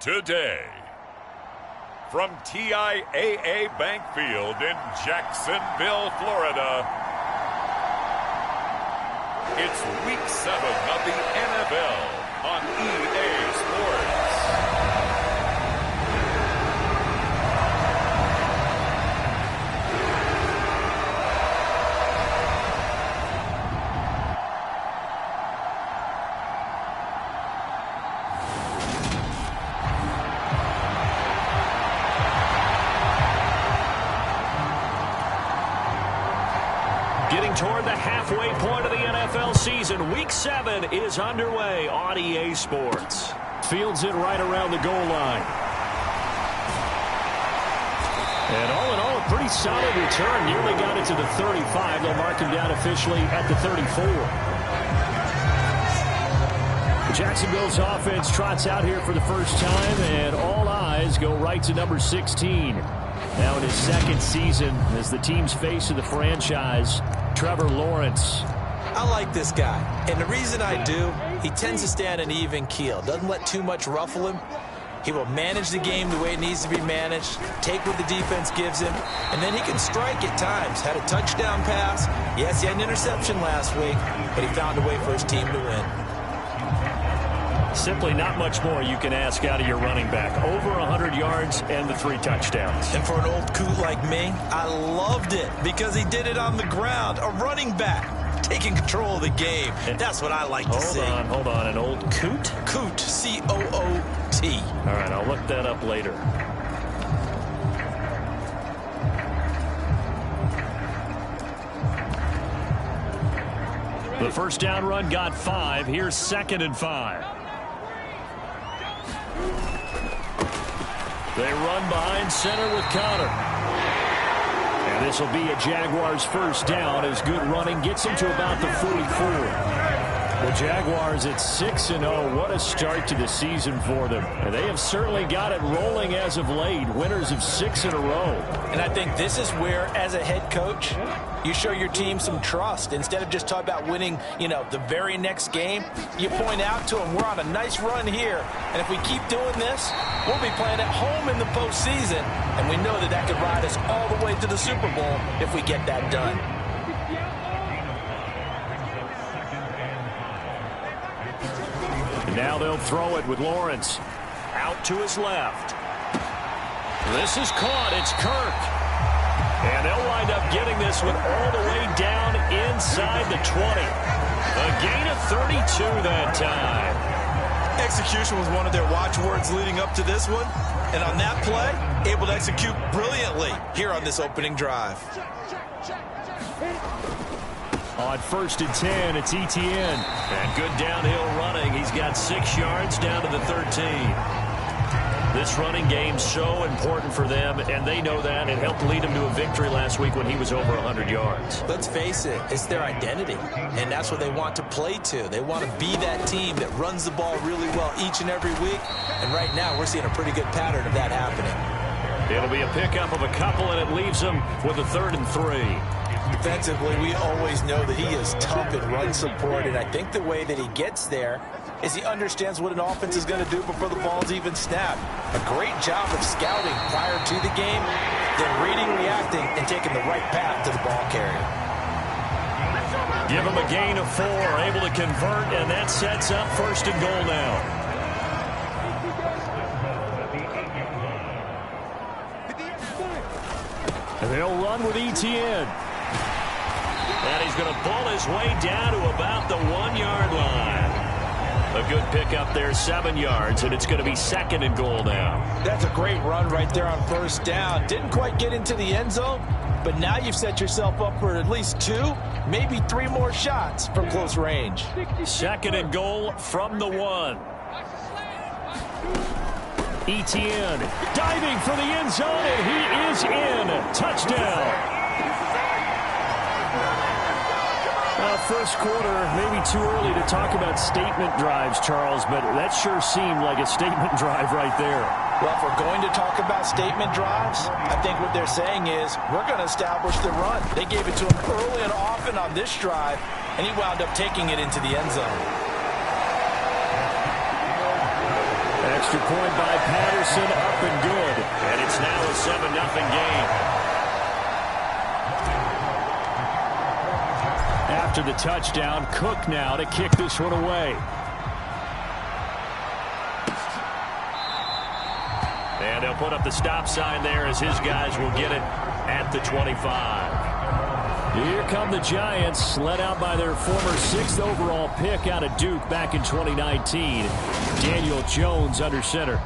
today. From TIAA Bank Field in Jacksonville, Florida, it's Week 7 of the NFL on EA Sports. Getting toward the halfway point of the NFL season, Week 7 is underway on EA Sports. Fields it right around the goal line. And all in all, a pretty solid return. Nearly got it to the 35. They'll mark him down officially at the 34. Jacksonville's offense trots out here for the first time, and all eyes go right to number 16. Now in his second season as the team's face of the franchise, Trevor Lawrence. I like this guy, and the reason I do, he tends to stay on an even keel. Doesn't let too much ruffle him. He will manage the game the way it needs to be managed, take what the defense gives him, and then he can strike at times. Had a touchdown pass. Yes, he had an interception last week, but he found a way for his team to win. Simply not much more you can ask out of your running back. Over 100 yards and the 3 touchdowns. And for an old coot like me, I loved it because he did it on the ground. A running back taking control of the game. That's what I like to see. Hold on. An old coot? Coot, C-O-O-T. All right, I'll look that up later. The first down run got 5. Here's 2nd and 5. They run behind center with Connor. And this will be a Jaguars first down as good running gets him to about the 44. The Jaguars at 6-0. What a start to the season for them. And they have certainly got it rolling as of late. Winners of 6 in a row. And I think this is where, as a head coach, you show your team some trust. Instead of just talking about winning, the very next game, you point out to them, we're on a nice run here. And if we keep doing this, we'll be playing at home in the postseason. And we know that could ride us all the way to the Super Bowl if we get that done. Now they'll throw it with Lawrence. Out to his left. This is caught. It's Kirk. And they'll wind up getting this one all the way down inside the 20. A gain of 32 that time. Execution was one of their watchwords leading up to this one. And on that play, able to execute brilliantly here on this opening drive. On 1st and 10, it's Etienne. And good downhill running. He's got 6 yards down to the 13. This running game's so important for them, and they know that. It helped lead them to a victory last week when he was over 100 yards. Let's face it, it's their identity, and that's what they want to play to. They want to be that team that runs the ball really well each and every week, and right now we're seeing a pretty good pattern of that happening. It'll be a pickup of a couple, and it leaves them with a 3rd and 3. Defensively, we always know that he is tough in run support, and I think the way that he gets there is he understands what an offense is going to do before the ball's even snapped. A great job of scouting prior to the game, then reading, reacting, and taking the right path to the ball carrier. Give him a gain of 4, able to convert, and that sets up 1st and goal now. And they'll run with Etienne. And he's going to pull his way down to about the 1-yard line. A good pickup there, 7 yards, and it's going to be 2nd and goal now. That's a great run right there on 1st down. Didn't quite get into the end zone, but now you've set yourself up for at least 2, maybe 3 more shots from close range. 2nd and goal from the 1. Etienne diving for the end zone, and he is in. Touchdown. First quarter, maybe too early to talk about statement drives, Charles, but that sure seemed like a statement drive right there. Well, if we're going to talk about statement drives, I think what they're saying is we're going to establish the run. They gave it to him early and often on this drive, and he wound up taking it into the end zone. Extra point by Patterson, up and good. And it's now a 7-0 game. After the touchdown, Cook now to kick this one away. And they'll put up the stop sign there as his guys will get it at the 25. Here come the Giants, led out by their former 6th overall pick out of Duke back in 2019. Daniel Jones under center.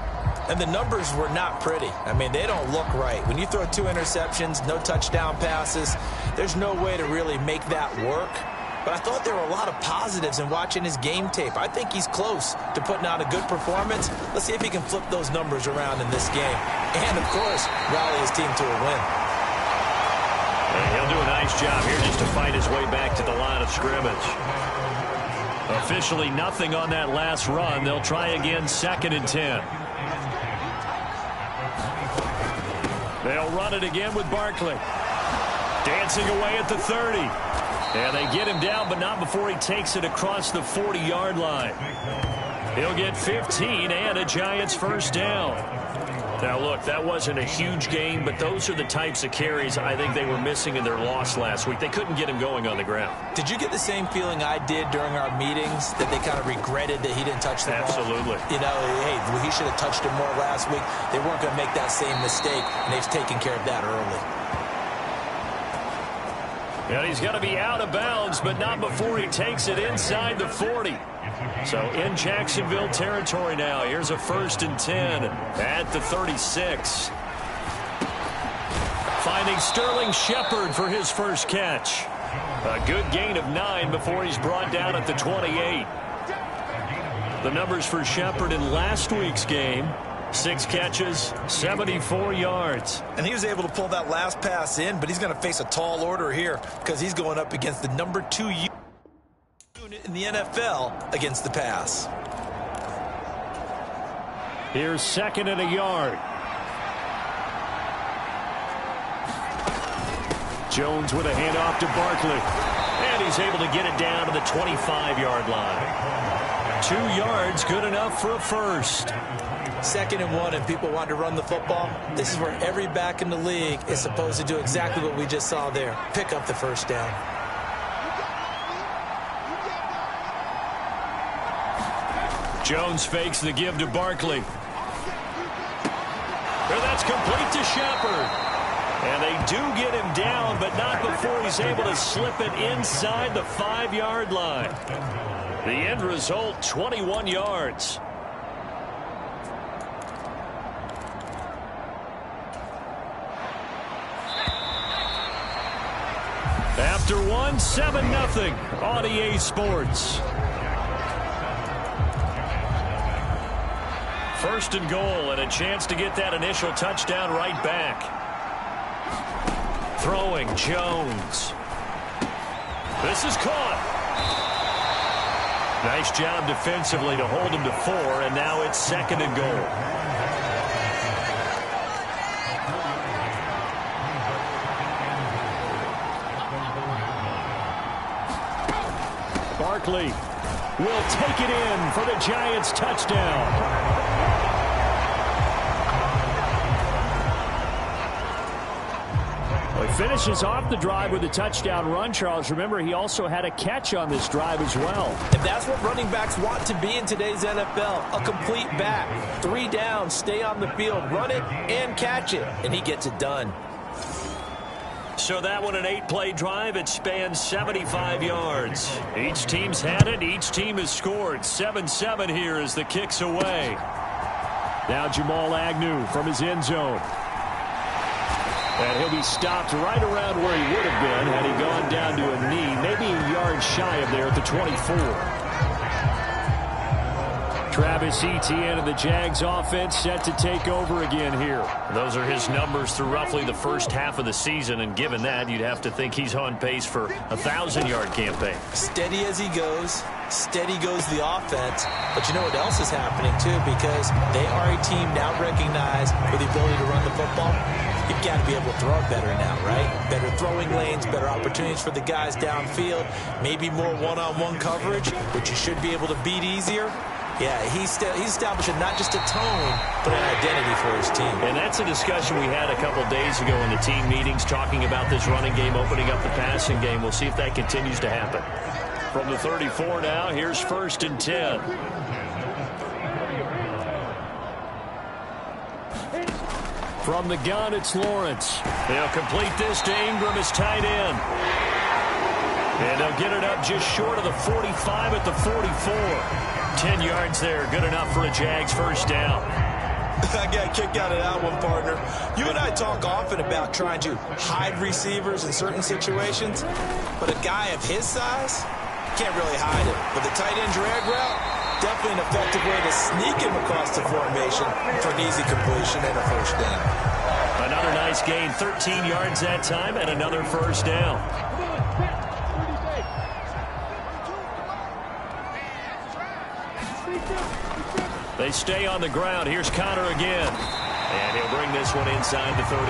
And the numbers were not pretty. I mean, they don't look right. When you throw 2 interceptions, no touchdown passes, there's no way to really make that work. But I thought there were a lot of positives in watching his game tape. I think he's close to putting out a good performance. Let's see if he can flip those numbers around in this game. And, of course, rally his team to a win. And he'll do a nice job here just to fight his way back to the line of scrimmage. Officially nothing on that last run. They'll try again 2nd and 10. They'll run it again with Barkley. Dancing away at the 30. And they get him down, but not before he takes it across the 40-yard line. He'll get 15 and a Giants first down. Now, look, that wasn't a huge game, but those are the types of carries I think they were missing in their loss last week. They couldn't get him going on the ground. Did you get the same feeling I did during our meetings, that they kind of regretted that he didn't touch the ball? Absolutely. You know, hey, he should have touched it more last week. They weren't going to make that same mistake, and they've taken care of that early. And he's going to be out of bounds, but not before he takes it inside the 40. So in Jacksonville territory now. Here's a 1st and 10 at the 36. Finding Sterling Shepard for his first catch. A good gain of 9 before he's brought down at the 28. The numbers for Shepard in last week's game: 6 catches, 74 yards. And he was able to pull that last pass in, but he's going to face a tall order here because he's going up against the number 2 unit in the NFL against the pass. Here's 2nd and a yard. Jones with a handoff to Barkley. And he's able to get it down to the 25-yard line. 2 yards, good enough for a first. 2nd and 1, and people want to run the football. This is where every back in the league is supposed to do exactly what we just saw there. Pick up the first down. Jones fakes the give to Barkley. And that's complete to Shepard. And they do get him down, but not before he's able to slip it inside the 5-yard line. The end result, 21 yards. After 1, 7-0 on EA Sports. 1st and goal, and a chance to get that initial touchdown right back. Throwing Jones. This is caught. Nice job defensively to hold him to 4, and now it's 2nd and goal. Barkley will take it in for the Giants touchdown. He finishes off the drive with a touchdown run, Charles. Remember, he also had a catch on this drive as well. And that's what running backs want to be in today's NFL, a complete back. 3 downs, stay on the field, run it, and catch it. And he gets it done. So that one, an 8-play drive. It spans 75 yards. Each team's had it. Each team has scored. 7-7 here as the kick's away. Now Jamal Agnew from his end zone. And he'll be stopped right around where he would have been had he gone down to a knee, maybe a yard shy of there at the 24. Travis Etienne of the Jags offense set to take over again here. Those are his numbers through roughly the first half of the season, and given that, you'd have to think he's on pace for a 1,000-yard campaign. Steady as he goes. Steady goes the offense. But you know what else is happening, too, because they are a team now recognized for the ability to run the football. You've got to be able to throw it better now, right? Better throwing lanes, better opportunities for the guys downfield, maybe more one-on-one coverage, which you should be able to beat easier. Yeah, he's establishing not just a tone, but an identity for his team. And that's a discussion we had a couple days ago in the team meetings, talking about this running game, opening up the passing game. We'll see if that continues to happen. From the 34 now, here's 1st and 10. From the gun, it's Lawrence. They'll complete this to Ingram as tight end. And they'll get it up just short of the 45 at the 44. 10 yards there, good enough for a Jags first down. I got a kick out of that one, partner. You and I talk often about trying to hide receivers in certain situations, but a guy of his size can't really hide it. But the tight end drag route, definitely an effective way to sneak him across the formation for an easy completion and a first down. Another nice gain, 13 yards that time, and another first down. They stay on the ground. Here's Connor again. And he'll bring this one inside the 35.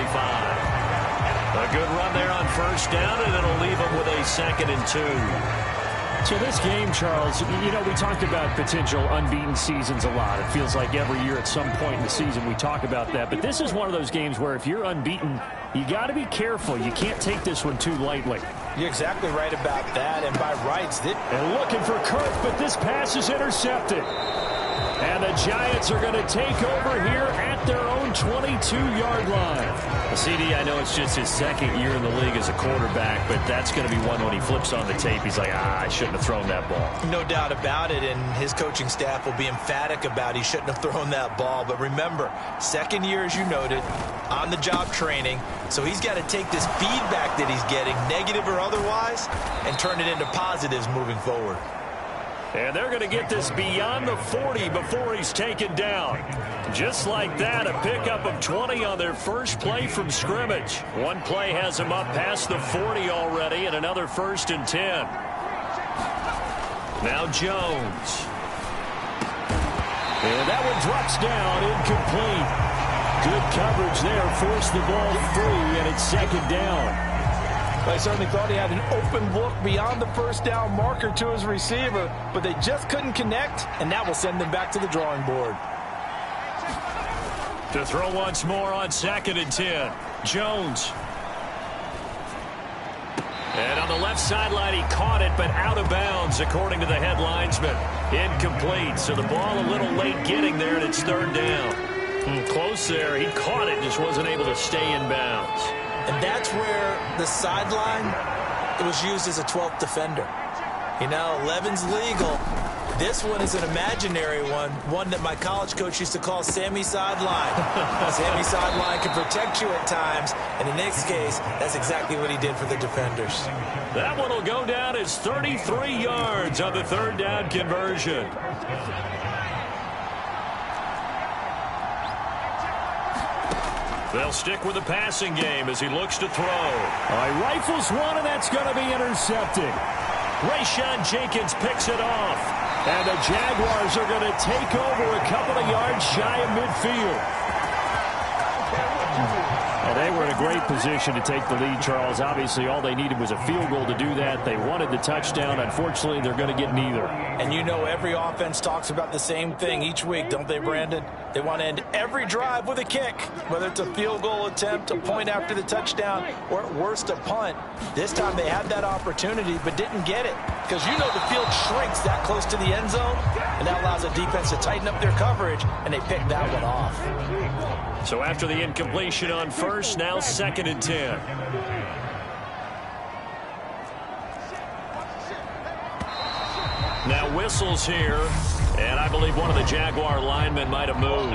A good run there on first down, and it'll leave him with a 2nd and 2. So this game, Charles, you know, we talked about potential unbeaten seasons a lot. It feels like every year at some point in the season we talk about that. But this is one of those games where if you're unbeaten, you got to be careful. You can't take this one too lightly. You're exactly right about that. And by rights, and looking for Kirk, but this pass is intercepted. And the Giants are going to take over here at their own 22-yard line. CD, I know it's just his 2nd year in the league as a quarterback, but that's going to be one when he flips on the tape. He's like, I shouldn't have thrown that ball. No doubt about it, and his coaching staff will be emphatic about he shouldn't have thrown that ball. But remember, 2nd year, as you noted, on-the-job training, so he's got to take this feedback that he's getting, negative or otherwise, and turn it into positives moving forward. And they're going to get this beyond the 40 before he's taken down. Just like that, a pickup of 20 on their first play from scrimmage. One play has him up past the 40 already, and another 1st and 10. Now Jones. And that one drops down, incomplete. Good coverage there, forced the ball free, and it's 2nd down. I certainly thought he had an open look beyond the first down marker to his receiver, but they just couldn't connect, and that will send them back to the drawing board. To throw once more on 2nd and 10. Jones. And on the left sideline, he caught it, but out of bounds, according to the head linesman. Incomplete, so the ball a little late getting there, and it's 3rd down. Close there. He caught it, just wasn't able to stay in bounds. And that's where the sideline, it was used as a 12th defender. You know, 11's legal. This one is an imaginary one that my college coach used to call Sammy Sideline. Sammy Sideline can protect you at times, and in this case, that's exactly what he did for the defenders. That one will go down as 33 yards on the 3rd down conversion. They'll stick with the passing game as he looks to throw. Rifles one, and that's going to be intercepted. Rayshawn Jenkins picks it off. And the Jaguars are going to take over a couple of yards shy of midfield. Well, they were in a great position to take the lead, Charles. Obviously, all they needed was a field goal to do that. They wanted the touchdown. Unfortunately, they're going to get neither. And you know every offense talks about the same thing each week, don't they, Brandon? They want to end every drive with a kick, whether it's a field goal attempt, a point after the touchdown, or at worst, a punt. This time they had that opportunity but didn't get it because you know the field shrinks that close to the end zone, and that allows the defense to tighten up their coverage, and they picked that one off. So after the incompletion on first, now 2nd and 10. Now whistles here, and I believe one of the Jaguar linemen might have moved.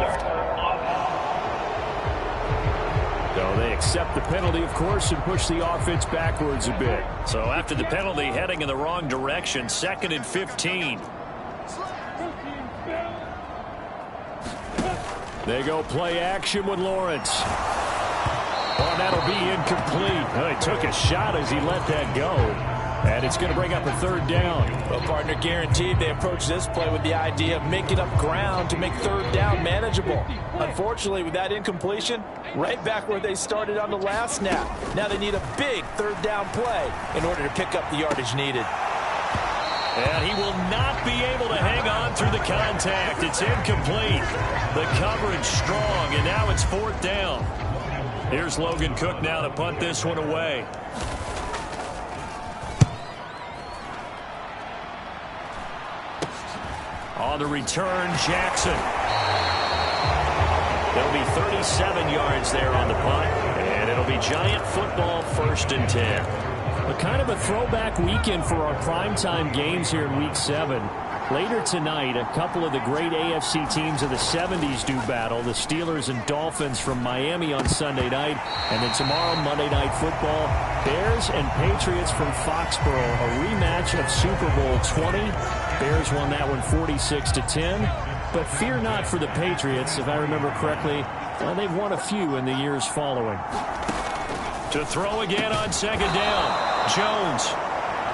So they accept the penalty, of course, and push the offense backwards a bit. So after the penalty, heading in the wrong direction, 2nd and 15. They go play action with Lawrence. Oh, that'll be incomplete. Oh, he took a shot as he let that go. And it's going to bring up a 3rd down. Well, partner, guaranteed they approach this play with the idea of making up ground to make 3rd down manageable. Unfortunately, with that incompletion, right back where they started on the last snap. Now they need a big 3rd down play in order to pick up the yardage needed. And he will not be able to hang on through the contact. It's incomplete. The coverage strong, and now it's 4th down. Here's Logan Cook now to punt this one away. On the return, Jackson. There'll be 37 yards there on the punt, and it'll be Giant football 1st and 10. A kind of a throwback weekend for our primetime games here in Week 7. Later tonight, a couple of the great AFC teams of the 70s do battle. The Steelers and Dolphins from Miami on Sunday night. And then tomorrow, Monday Night Football, Bears and Patriots from Foxborough. A rematch of Super Bowl 20. Bears won that one 46-10. But fear not for the Patriots. If I remember correctly, they've won a few in the years following. To throw again on 2nd down, Jones.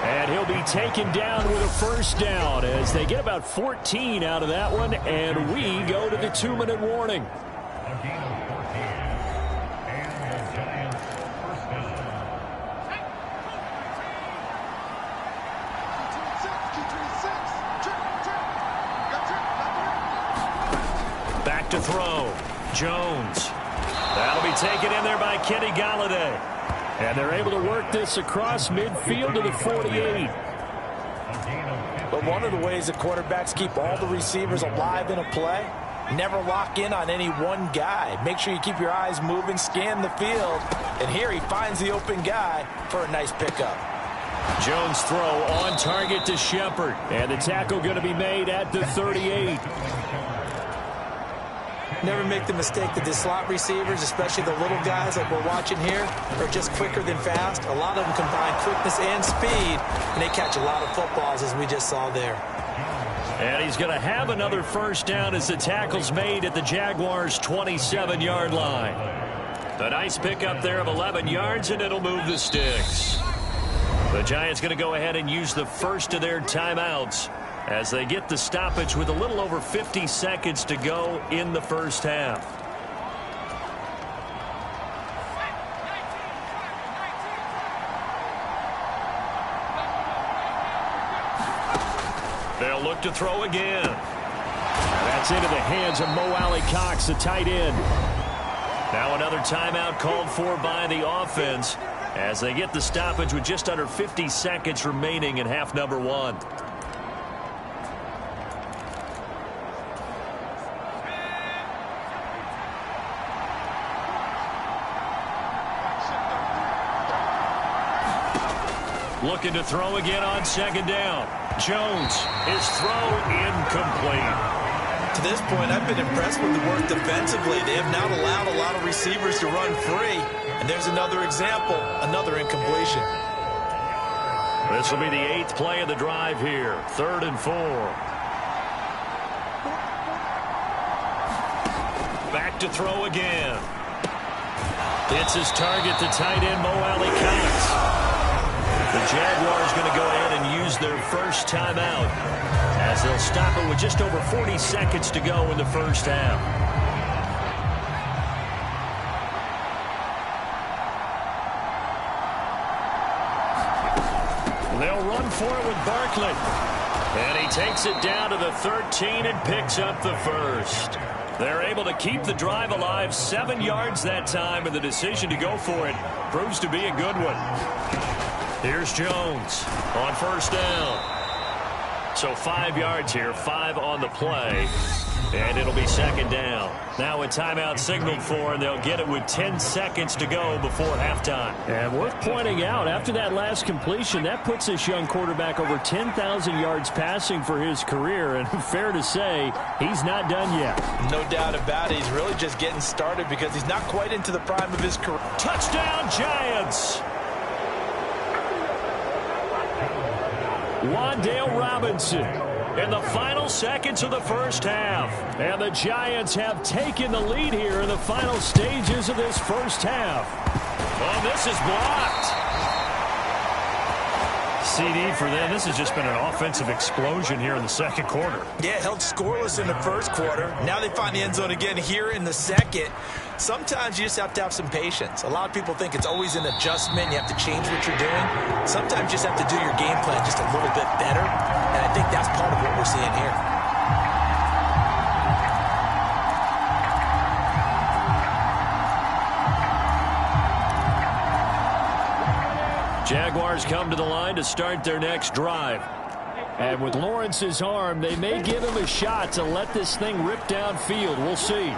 And he'll be taken down with a 1st down as they get about 14 out of that one, and we go to the 2-minute warning. Back to throw, Jones. That'll be taken in there by Kenny Golladay. And they're able to work this across midfield to the 48. But one of the ways the quarterbacks keep all the receivers alive in a play, never lock in on any one guy. Make sure you keep your eyes moving, scan the field. And here he finds the open guy for a nice pickup. Jones throw on target to Shepard. And the tackle going to be made at the 38. Never make the mistake that the slot receivers, especially the little guys like we're watching here, are just quicker than fast. A lot of them combine quickness and speed, and they catch a lot of footballs, as we just saw there. And he's going to have another 1st down as the tackle's made at the Jaguars' 27-yard line. A nice pickup there of 11 yards, and it'll move the sticks. The Giants going to go ahead and use the first of their timeouts as they get the stoppage with a little over 50 seconds to go in the 1st half. They'll look to throw again. That's into the hands of Mo Alley-Cox, the tight end. Now another timeout called for by the offense as they get the stoppage with just under 50 seconds remaining in half number 1. Looking to throw again on 2nd down. Jones, his throw incomplete. To this point, I've been impressed with the work defensively. They have not allowed a lot of receivers to run free. And there's another example, another incompletion. This will be the 8th play of the drive here. 3rd and 4. Back to throw again. It's his target, the tight end, Mo Alley-Cox. The Jaguars going to go ahead and use their first timeout as they'll stop it with just over 40 seconds to go in the 1st half. They'll run for it with Barkley. And he takes it down to the 13 and picks up the 1st. They're able to keep the drive alive, 7 yards that time, and the decision to go for it proves to be a good one. Here's Jones on 1st down. So 5 yards here, 5 on the play, and it'll be 2nd down. Now a timeout signaled for, and they'll get it with 10 seconds to go before halftime. And worth pointing out, after that last completion, that puts this young quarterback over 10,000 yards passing for his career, and fair to say, he's not done yet. No doubt about it. He's really just getting started because he's not quite into the prime of his career. Touchdown, Giants! Wan'Dale Robinson in the final seconds of the 1st half. And the Giants have taken the lead here in the final stages of this 1st half. Oh, this is blocked. CD for them. This has just been an offensive explosion here in the second quarter. Yeah, held scoreless in the first quarter. Now they find the end zone again here in the second. Sometimes you just have to have some patience. A lot of people think it's always an adjustment. You have to change what you're doing. Sometimes you just have to do your game plan just a little bit better. And I think that's part of what we're seeing here. Jaguars come to the line to start their next drive. And with Lawrence's arm, they may give him a shot to let this thing rip downfield. We'll see.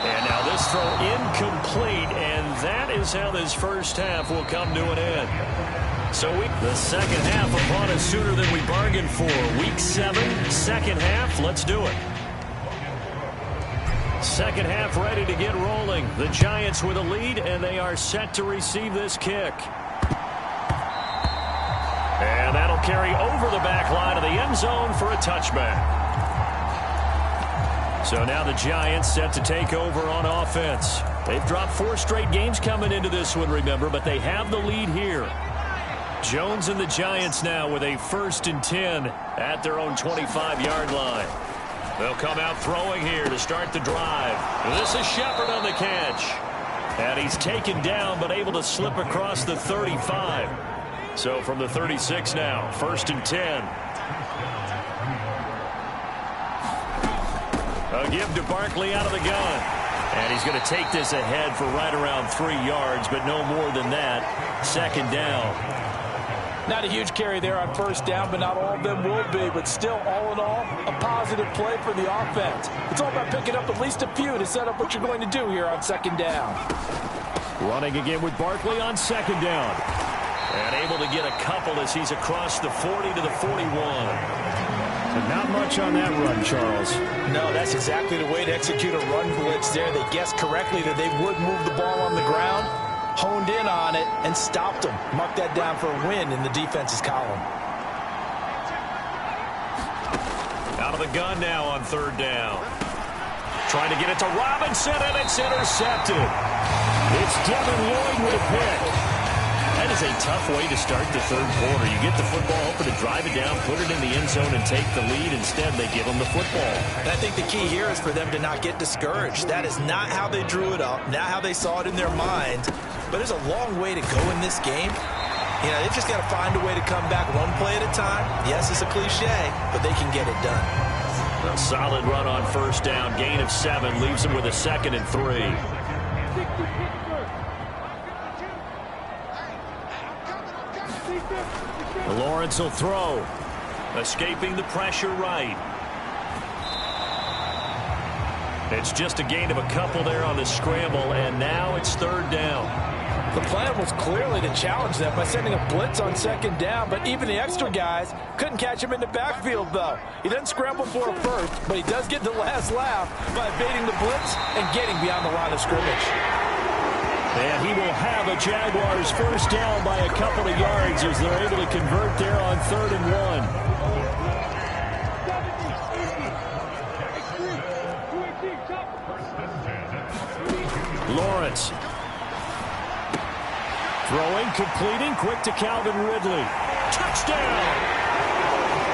And now this throw incomplete, and that is how this first half will come to an end. So the second half upon us sooner than we bargained for. Week 7, second half. Let's do it. Second half ready to get rolling. The Giants with a lead, and they are set to receive this kick. And that'll carry over the back line of the end zone for a touchback. So now the Giants set to take over on offense. They've dropped 4 straight games coming into this one, remember, but they have the lead here. Jones and the Giants now with a 1st and 10 at their own 25-yard line. They'll come out throwing here to start the drive. This is Shepard on the catch. And he's taken down but able to slip across the 35. So from the 36 now, 1st and 10. A give to Barkley out of the gun. And he's going to take this ahead for right around 3 yards, but no more than that. 2nd down. Not a huge carry there on 1st down, but not all of them will be. But still, all in all, a positive play for the offense. It's all about picking up at least a few to set up what you're going to do here on 2nd down. Running again with Barkley on 2nd down. And able to get a couple as he's across the 40 to the 41. And not much on that run, Charles. No, that's exactly the way to execute a run blitz there. They guessed correctly that they would move the ball on the ground, honed in on it, and stopped them. Mark that down for a win in the defense's column. Out of the gun now on 3rd down. Trying to get it to Robinson, and it's intercepted. It's Devin Lloyd with a pick. That is a tough way to start the 3rd quarter. You get the football, hoping to drive it down, put it in the end zone, and take the lead. Instead, they give them the football. And I think the key here is for them to not get discouraged. That is not how they drew it up, not how they saw it in their mind. But there's a long way to go in this game. You know, they've just got to find a way to come back one play at a time. Yes, it's a cliche, but they can get it done. A solid run on 1st down. Gain of 7 leaves them with a 2nd and 3. Lawrence will throw. Escaping the pressure right. It's just a gain of a couple there on the scramble, and now it's 3rd down. The plan was clearly to challenge them by sending a blitz on 2nd down, but even the extra guys couldn't catch him in the backfield, though. He doesn't scramble for a first, but he does get the last laugh by evading the blitz and getting beyond the line of scrimmage. And he will have a Jaguars 1st down by a couple of yards as they're able to convert there on 3rd and 1. Lawrence. Throwing, completing, quick to Calvin Ridley. Touchdown!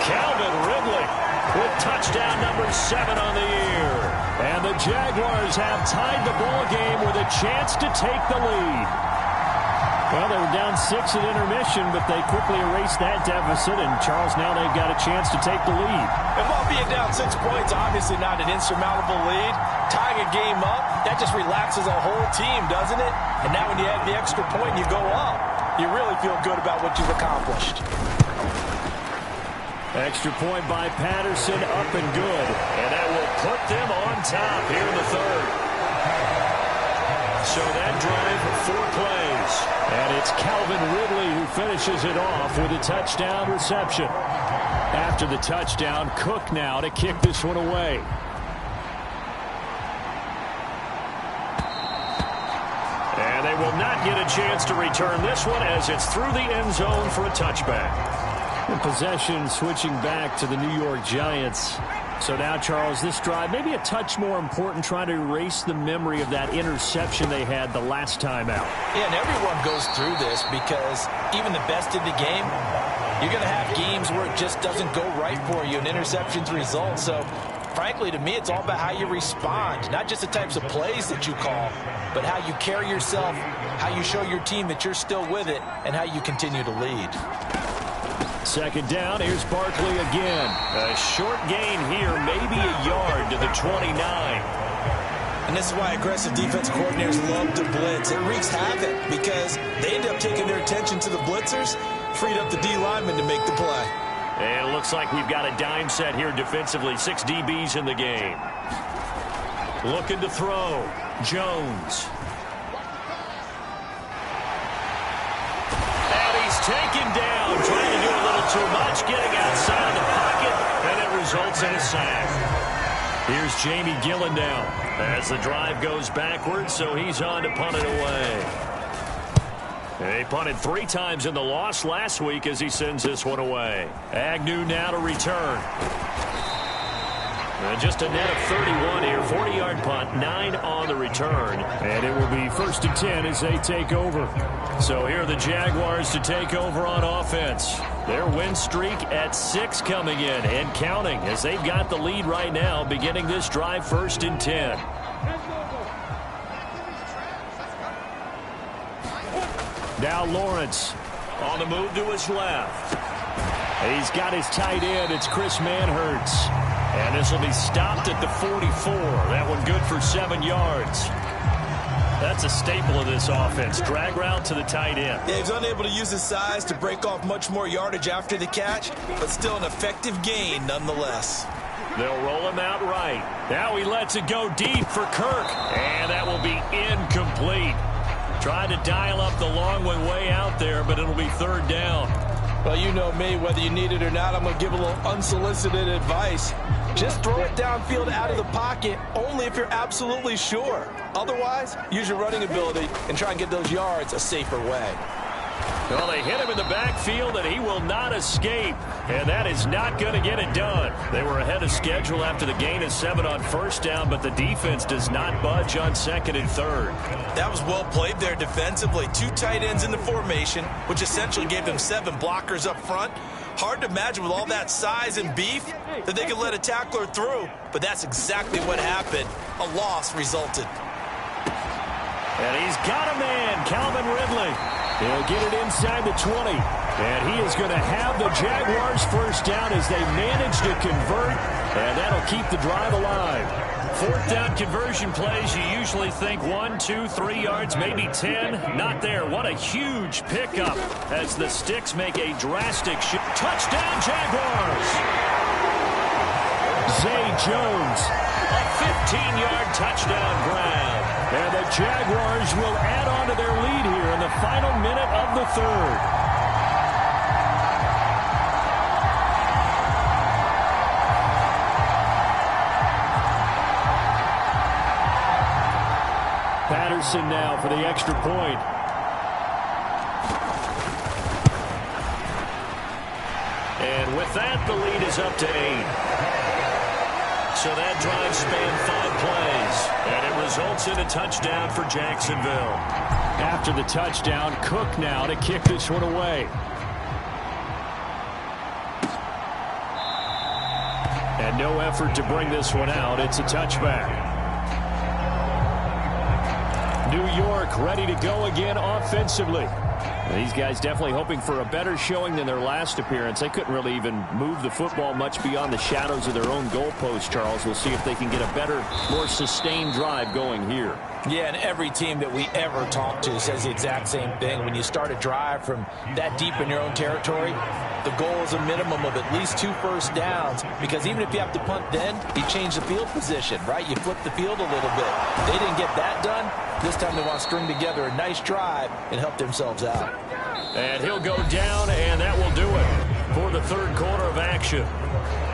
Calvin Ridley with touchdown number 7 on the year. And the Jaguars have tied the ball game with a chance to take the lead. Well, they were down 6 at intermission, but they quickly erased that deficit, and Charles, now they've got a chance to take the lead. And while being down 6 points, obviously not an insurmountable lead, tying a game up, that just relaxes a whole team, doesn't it? And now when you add the extra point and you go up, you really feel good about what you've accomplished. Extra point by Patterson, up and good. And that will put them on top here in the 3rd. So that drive, 4 plays. And it's Calvin Ridley who finishes it off with a touchdown reception. After the touchdown, Cook now to kick this one away. And they will not get a chance to return this one as it's through the end zone for a touchback. The possession switching back to the New York Giants. So now, Charles, this drive maybe a touch more important, trying to erase the memory of that interception they had the last time out. Yeah, and everyone goes through this because even the best in the game, you're going to have games where it just doesn't go right for you and interceptions result. So, frankly, to me, it's all about how you respond, not just the types of plays that you call, but how you carry yourself, how you show your team that you're still with it, and how you continue to lead. Second down, here's Barkley again. A short gain here, maybe a yard to the 29. And this is why aggressive defense coordinators love to blitz. It wreaks havoc because they end up taking their attention to the blitzers, freed up the D lineman to make the play. And it looks like we've got a dime set here defensively. 6 DBs in the game. Looking to throw. Jones. And he's taken down, trying to do a little too much, getting outside of the pocket, and it results in a sack. Here's Jamie Gillen now as the drive goes backwards, so he's on to punt it away. He punted 3 times in the loss last week as he sends this one away. Agnew now to return. And just a net of 31 here. 40-yard punt, 9 on the return. And it will be 1st and 10 as they take over. So here are the Jaguars to take over on offense. Their win streak at 6 coming in and counting as they've got the lead right now, beginning this drive 1st and 10. Now Lawrence On the move to his left. He's got his tight end. It's Chris Manhertz. And this will be stopped at the 44. That one good for 7 yards. That's a staple of this offense. Drag route to the tight end. Yeah, he's unable to use his size to break off much more yardage after the catch, but still an effective gain nonetheless. They'll roll him out right. Now he lets it go deep for Kirk. And that will be incomplete. Tried to dial up the long one way out there, but it'll be 3rd down. Well, you know me, whether you need it or not, I'm going to give a little unsolicited advice. Just throw it downfield out of the pocket, only if you're absolutely sure. Otherwise, use your running ability and try and get those yards a safer way. Well, they hit him in the backfield, and he will not escape. And that is not going to get it done. They were ahead of schedule after the gain of 7 on 1st down, but the defense does not budge on 2nd and 3rd. That was well played there defensively. 2 tight ends in the formation, which essentially gave them 7 blockers up front. Hard to imagine with all that size and beef that they could let a tackler through, but that's exactly what happened. A loss resulted. And he's got a man, Calvin Ridley. He'll get it inside the 20. And he is going to have the Jaguars 1st down as they manage to convert. And that'll keep the drive alive. 4th down conversion plays, you usually think 1, 2, 3 yards, maybe 10. Not there. What a huge pickup as the Sticks make a drastic shift. Touchdown, Jaguars! Zay Jones. A 15-yard touchdown grab. And the Jaguars will add on to their lead here in the final minute of the 3rd. Patterson now for the extra point. And with that, the lead is up to 8. So that drive spanned 5 plays, and it results in a touchdown for Jacksonville. After the touchdown, Cook now to kick this one away. And no effort to bring this one out. It's a touchback. New York ready to go again offensively. These guys definitely hoping for a better showing than their last appearance. They couldn't really even move the football much beyond the shadows of their own goalpost, Charles. We'll see if they can get a better, more sustained drive going here. Yeah, and every team that we ever talk to says the exact same thing. When you start a drive from that deep in your own territory, the goal is a minimum of at least 2 first downs, because even if you have to punt then, you change the field position, right? You flip the field a little bit. They didn't get that done. This time they want to string together a nice drive and help themselves out. And he'll go down, and that will do it for the 3rd quarter of action.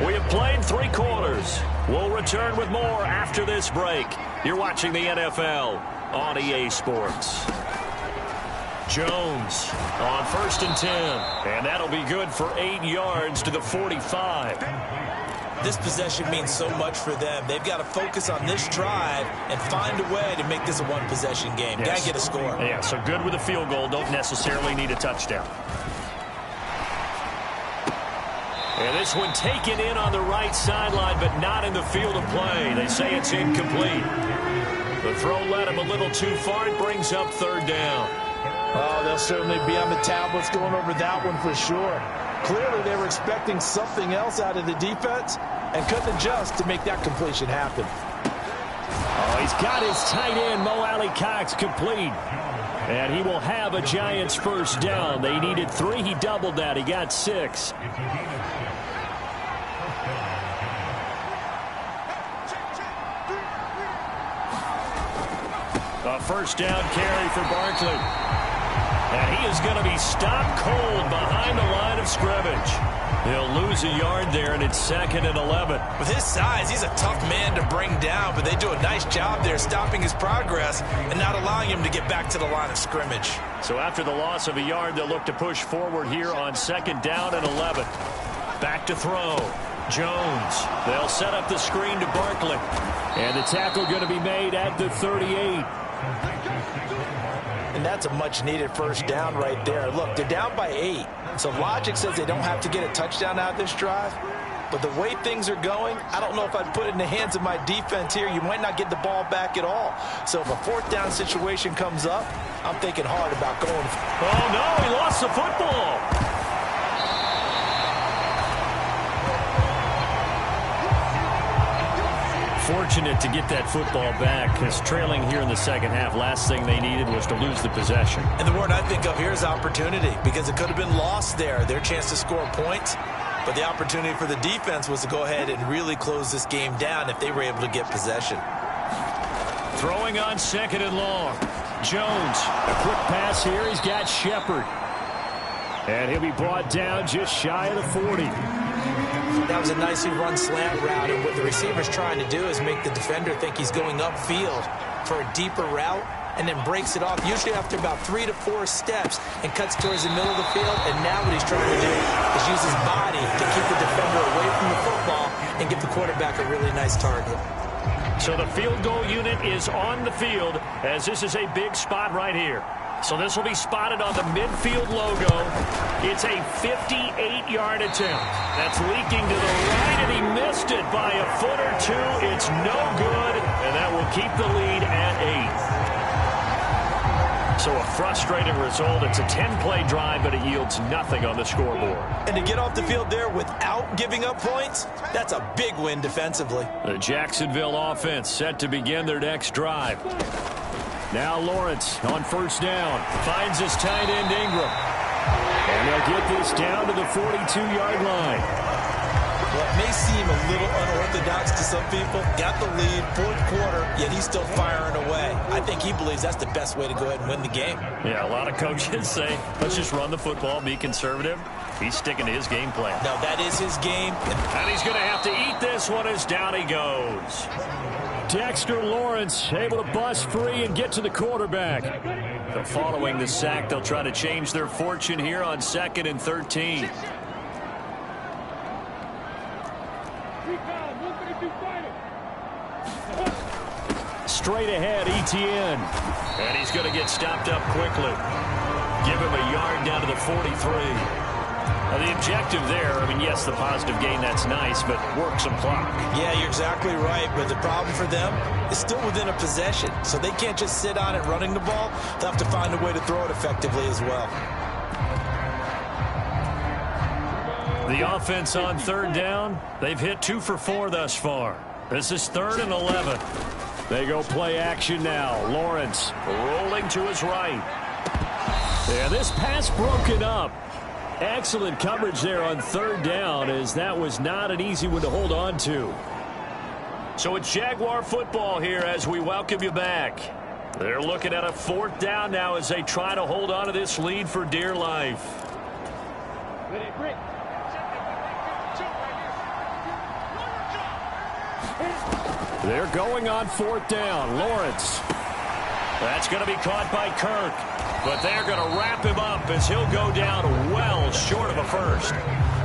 We have played 3 quarters. We'll return with more after this break. You're watching the NFL on EA Sports. Jones on 1st and 10. And that'll be good for 8 yards to the 45. this possession means so much for them. They've got to focus on this drive and find a way to make this a one-possession game. Yes. Got to get a score. Yeah, so good with a field goal. Don't necessarily need a touchdown. And this one taken in on the right sideline, but not in the field of play. They say it's incomplete. The throw led him a little too far. It brings up third down. Oh, they'll certainly be on the tablets going over that one for sure. Clearly, they were expecting something else out of the defense and couldn't adjust to make that completion happen. Oh, he's got his tight end, Mo Alley-Cox, complete. And he will have a Giants first down. They needed 3. He doubled that. He got 6. A first down carry for Barkley. And he is going to be stopped cold behind the line of scrimmage. He'll lose a yard there, and it's 2nd and 11. With his size, he's a tough man to bring down, but they do a nice job there stopping his progress and not allowing him to get back to the line of scrimmage. So after the loss of a yard, they'll look to push forward here on 2nd down and 11. Back to throw. Jones. They'll set up the screen to Barkley. And the tackle going to be made at the 38. And that's a much-needed first down right there. Look, they're down by 8. So logic says they don't have to get a touchdown out of this drive. But the way things are going, I don't know if I'd put it in the hands of my defense here. You might not get the ball back at all. So if a 4th down situation comes up, I'm thinking hard about going. Oh, no, he lost the football. Fortunate to get that football back, because trailing here in the second half, last thing they needed was to lose the possession. And the word I think of here is opportunity, because it could have been lost there, their chance to score points. But the opportunity for the defense was to go ahead and really close this game down if they were able to get possession. Throwing on 2nd and long. Jones. A quick pass here. He's got Shepard. And he'll be brought down just shy of the 40. That was a nicely run slant route, and what the receiver's trying to do is make the defender think he's going upfield for a deeper route and then breaks it off, usually after about 3 to 4 steps, and cuts towards the middle of the field. And now what he's trying to do is use his body to keep the defender away from the football and give the quarterback a really nice target. So the field goal unit is on the field, as this is a big spot right here. So this will be spotted on the midfield logo. It's a 58-yard attempt. That's leaking to the right, and he missed it by a foot or 2. It's no good, and that will keep the lead at 8. So a frustrating result. It's a 10-play drive, but it yields nothing on the scoreboard. And to get off the field there without giving up points, that's a big win defensively. The Jacksonville offense set to begin their next drive. Now Lawrence on first down. Finds his tight end Ingram. And they'll get this down to the 42-yard line. Well, it may seem a little unorthodox to some people. Got the lead, 4th quarter, yet he's still firing away. I think he believes that's the best way to go ahead and win the game. Yeah, a lot of coaches say, let's just run the football, be conservative. He's sticking to his game plan. No, that is his game. And he's going to have to eat this one as down he goes. Dexter Lawrence able to bust free and get to the quarterback. So following the sack, they'll try to change their fortune here on 2nd and 13. Straight ahead, Etienne. And he's going to get stopped up quickly. Give him a yard down to the 43. Now, the objective there, I mean, yes, the positive gain, that's nice, but work some clock. Yeah, you're exactly right, but the problem for them is still within a possession, so they can't just sit on it running the ball. They'll have to find a way to throw it effectively as well. The offense on 3rd down, they've hit 2 for 4 thus far. This is 3rd and 11. They go play action now. Lawrence rolling to his right. Yeah, this pass broken up. Excellent coverage there on 3rd down, as that was not an easy one to hold on to. So it's Jaguar football here as we welcome you back. They're looking at a 4th down now as they try to hold on to this lead for dear life. They're going on 4th down. Lawrence. That's going to be caught by Kirk. But they're going to wrap him up as he'll go down well short of a first.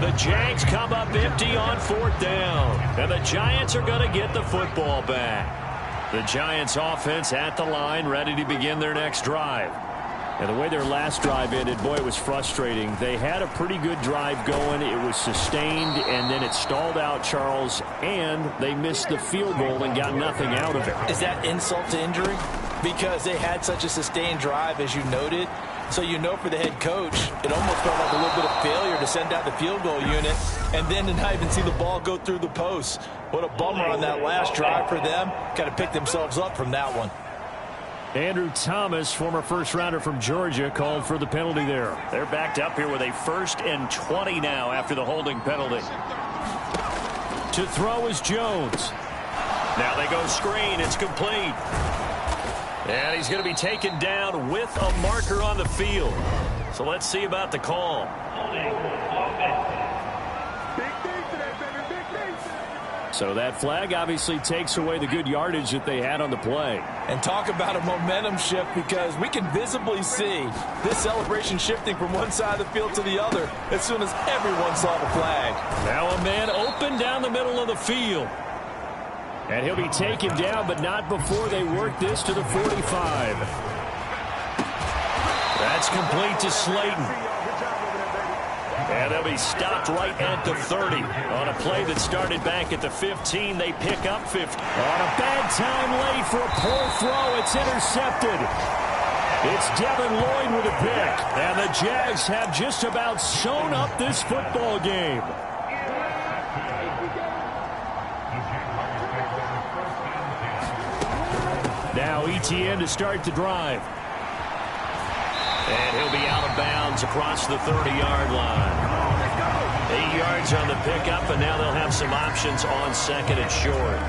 The Jags come up empty on 4th down. And the Giants are going to get the football back. The Giants offense at the line, ready to begin their next drive. And the way their last drive ended, boy, it was frustrating. They had a pretty good drive going. It was sustained, and then it stalled out, Charles, and they missed the field goal and got nothing out of it. Is that insult to injury? Because they had such a sustained drive, as you noted. So you know for the head coach, it almost felt like a little bit of failure to send out the field goal unit and then to not even see the ball go through the post. What a bummer on that last drive for them. Got to pick themselves up from that one. Andrew Thomas, former first-rounder from Georgia, called for the penalty there. They're backed up here with a 1st and 20 now after the holding penalty. To throw is Jones. Now they go screen. It's complete. And he's going to be taken down with a marker on the field. So let's see about the call. So that flag obviously takes away the good yardage that they had on the play. And talk about a momentum shift, because we can visibly see this celebration shifting from one side of the field to the other as soon as everyone saw the flag. Now a man open down the middle of the field. And he'll be taken down, but not before they work this to the 45. That's complete to Slayton. And they'll be stopped right at the 30. On a play that started back at the 15, they pick up 50. On a bad time late for a poor throw, it's intercepted. It's Devin Lloyd with a pick. And the Jags have just about sewn up this football game. Now ETN to start the drive. And he'll be out of bounds across the 30-yard line. 8 yards on the pickup, and now they'll have some options on 2nd and short.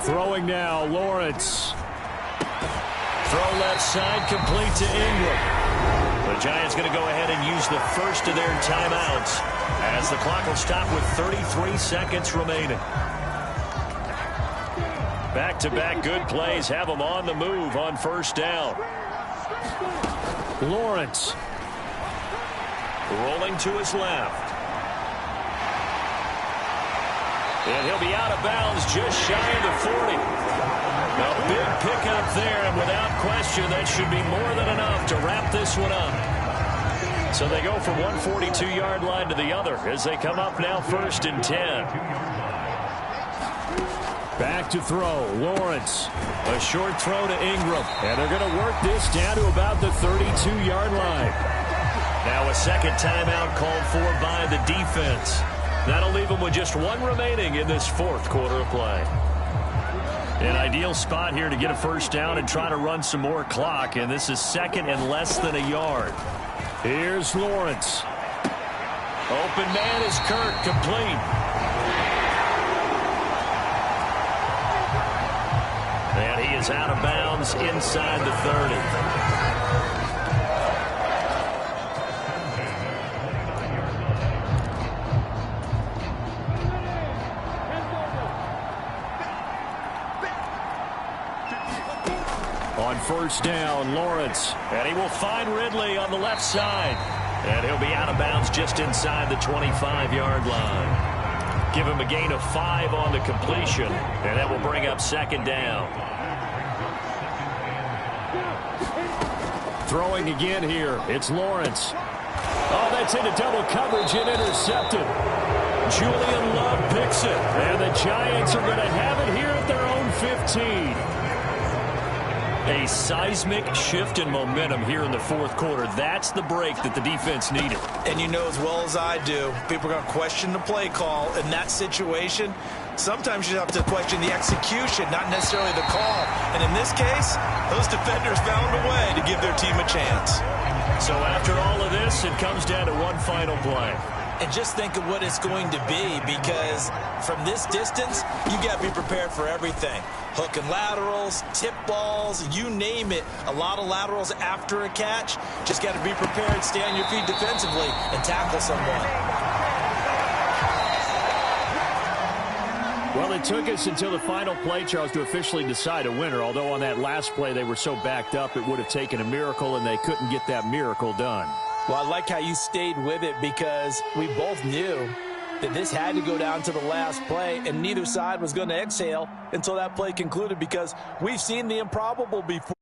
Throwing now, Lawrence. Throw left side, complete to Ingram. The Giants going to go ahead and use the first of their timeouts as the clock will stop with 33 seconds remaining. Back-to-back good plays have them on the move on 1st down. Lawrence. Rolling to his left. And he'll be out of bounds just shy of the 40. A big pickup there, and without question, that should be more than enough to wrap this one up. So they go from one 42-yard line to the other as they come up now 1st and 10. Back to throw, Lawrence. A short throw to Ingram. And they're going to work this down to about the 32-yard line. Now a second timeout called for by the defense. That'll leave them with just one remaining in this 4th quarter of play. An ideal spot here to get a 1st down and try to run some more clock, and this is 2nd and less than a yard. Here's Lawrence. Open man is Kirk, complete. And he is out of bounds inside the 30. On 1st down, Lawrence. And he will find Ridley on the left side. And he'll be out of bounds just inside the 25-yard line. Give him a gain of 5 on the completion, and that will bring up 2nd down. Throwing again here, it's Lawrence. Oh, that's into double coverage and intercepted. Julian Love picks it, and the Giants are going to have it here at their own 15. A seismic shift in momentum here in the 4th quarter. That's the break that the defense needed. And you know as well as I do, people are going to question the play call in that situation. Sometimes you have to question the execution, not necessarily the call. And in this case, those defenders found a way to give their team a chance. So after all of this, it comes down to one final play. And just think of what it's going to be, because from this distance, you got to be prepared for everything. Hook and laterals, tip balls, you name it. A lot of laterals after a catch. Just got to be prepared, stay on your feet defensively, and tackle someone. Well, it took us until the final play, Charles, to officially decide a winner, although on that last play they were so backed up it would have taken a miracle, and they couldn't get that miracle done. Well, I like how you stayed with it because we both knew that this had to go down to the last play, and neither side was going to exhale until that play concluded because we've seen the improbable before.